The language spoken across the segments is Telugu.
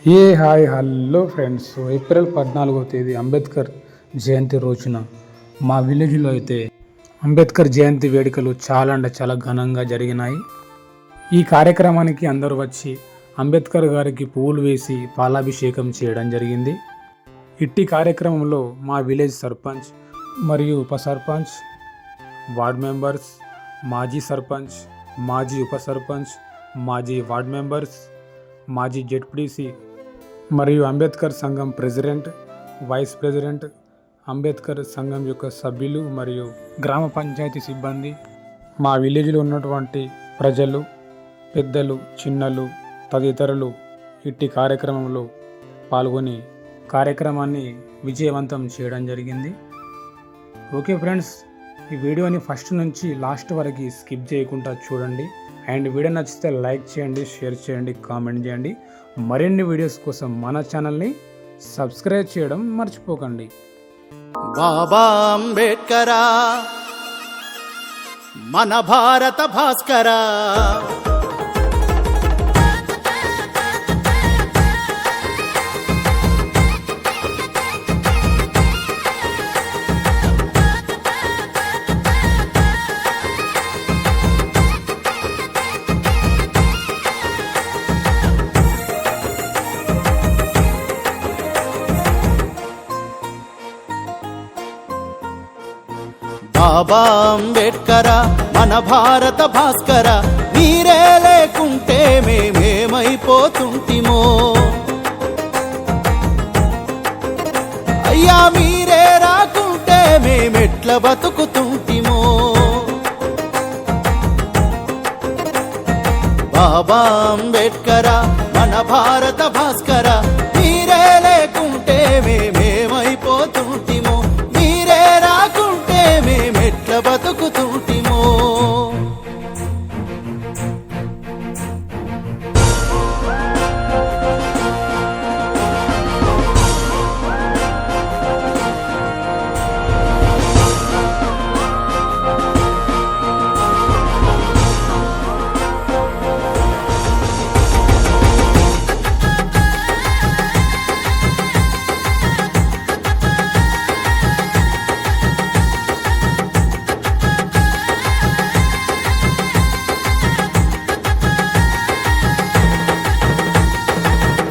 Hi hello friends. ఏప్రిల్ 14వ తేదీ అంబేద్కర్ జయంతి రోజున మా విలేజ్లో అయితే అంబేద్కర్ జయంతి వేడుకలు చాలా ఘనంగా జరిగినాయి. ఈ కార్యక్రమానికి అందరూ వచ్చి అంబేద్కర్ గారికి పువ్వులు వేసి పాలాభిషేకం చేయడం జరిగింది. ఇట్టి కార్యక్రమంలో మా విలేజ్ సర్పంచ్ మరియు ఉప సర్పంచ్, వార్డ్ మెంబర్స్, మాజీ సర్పంచ్, మాజీ ఉప సర్పంచ్, మాజీ వార్డ్ మెంబర్స్, మాజీ జెడ్పీటీసీ మరియు అంబేద్కర్ సంఘం ప్రెసిడెంట్, వైస్ ప్రెసిడెంట్, అంబేద్కర్ సంఘం యొక్క సభ్యులు మరియు గ్రామ పంచాయతీ సిబ్బంది, మా విలేజ్లో ఉన్నటువంటి ప్రజలు, పెద్దలు, చిన్నలు తదితరులు ఇట్టి కార్యక్రమంలో పాల్గొని కార్యక్రమాన్ని విజయవంతం చేయడం జరిగింది. ఓకే ఫ్రెండ్స్, ఈ వీడియోని ఫస్ట్ నుంచి లాస్ట్ వరకు స్కిప్ చేయకుండా చూడండి. అండ్ వీడియో నచ్చితే లైక్ చేయండి, షేర్ చేయండి, కామెంట్ చేయండి. మరిన్ని వీడియోస్ కోసం మన ఛానల్ని సబ్స్క్రైబ్ చేయడం మర్చిపోకండి. బాబా అంబేడ్కరా, మన భారత భాస్కరా, బాబా అంబేడ్కరా, మన భారత భాస్కరా, మీరే లేకుంటే మేమేమైపోతుంటిమో, అయ్యా మీరే రాకుంటే మేమెట్ల బతుకుతుంటిమో. బాబా అంబేడ్కరా, మన భారత భాస్కరా, మీరే లేకుంటే మేమేమైపోతుంటిమో, మీరే రాకుంటే మేమెట్ల బతుకుతుంటిమో.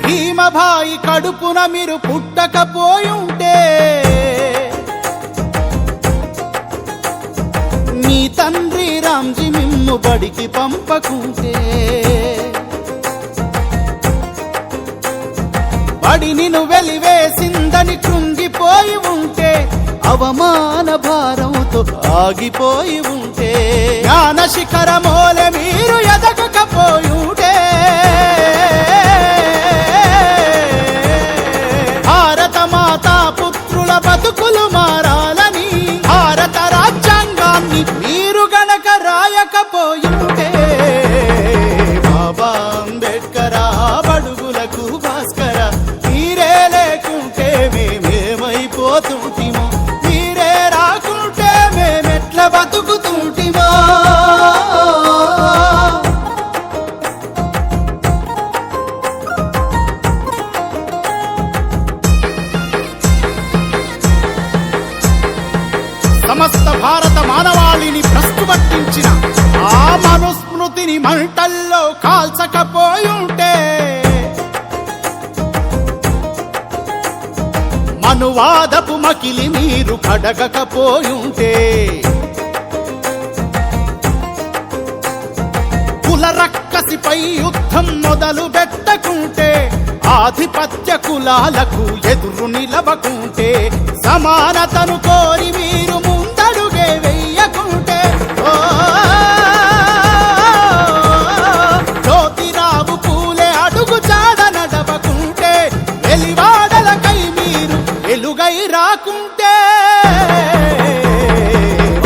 భీమభాయి కడుపున మీరు పుట్టకపోయుంటే, మీ తండ్రి రామ్జీ మిమ్ము బడికి పంపకుంటే, బడి నిన్ను వెలివేసిందని కృంగిపోయి ఉంటే, అవమాన భారంతో ఆగిపోయి ఉంటే, జ్ఞాన శిఖరమోలే మీరు ఎదగకపోయుంటే, భారత మాతా పుత్రుల బతుకులు మారాలని భారత రాజ్యాంగాన్ని మీరు గనక రాయకపోయుంటే, బాబా అంబేడ్కరా, బడుగులకు భాస్కర, మీరే లేకుంటే మేమేమైపోతుంటిమో, మీరే రాకుంటే మేమెట్ల బతుకుతుంటిమో. సమస్త భారత మానవాళిని భ్రష్టుపట్టించిన ఆ మనుస్మృతిని మంటల్లో కాల్చకపోయుంటే, మనువాదపు మకిలి మీరు కడగకపోయుంటే, కుల రక్కసిపై యుద్ధం మొదలు పెట్టకుంటే, ఆధిపత్య కులాలకు ఎదురు నిలవకుంటే, సమానతను కోరి మీరు ముందడుగే వెయ్యకుంటే, జ్యోతిరావు పూలే అడుగు చాడ నడవకుంటే, వెలివాడలకై మీరు వెలుగై రాకుంటే,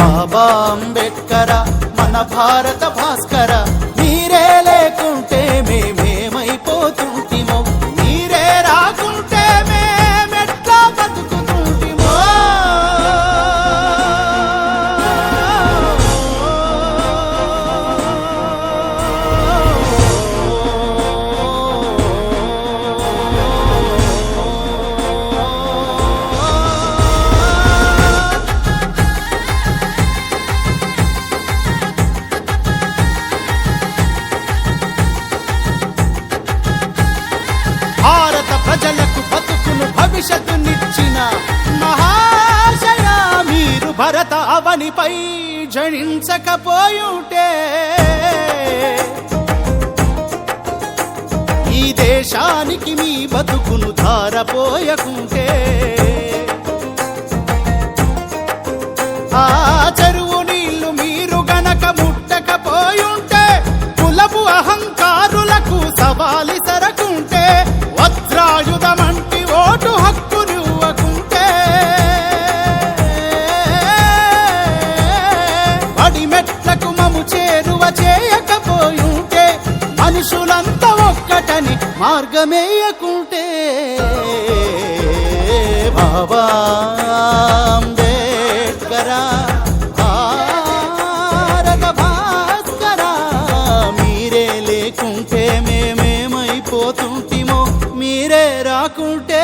బాబా అంబేడ్కరా, మన భారత భాస్కర, మీరే లేకుంటే మేమేమైపోతుంటిమో, మీరే రాకుంటే మేమెట్లా బతుకుతుంటిమో. భవిష్యత్తునిచ్చిన మహాశయ మీరు భరత అవనిపై జనించకపోయుంటే ఈ దేశానికి మీ బతుకును ధారపోయకుంటే ఆ చెరువు నీళ్లు మీరు గనక ముట్టకపోయుంటే కులపు అహంకారులకు సవాలి సరకుంటే వజ్రాయుధమంటి ఓటు హక్కునివ్వకుంటే బడి మెట్లకు మము చేరువ చేయకపోయుంటే మనుషులంతా ఒక్కటని మార్గమేయకుంటే బాబా అంబేడ్కరా భారత భాస్కరా మీరే లేకుంటే మేమేమైపోతుంటిమో మీరే రాకుంటే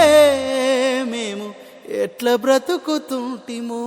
మేము ఎట్లా బ్రతుకుతుంటిమో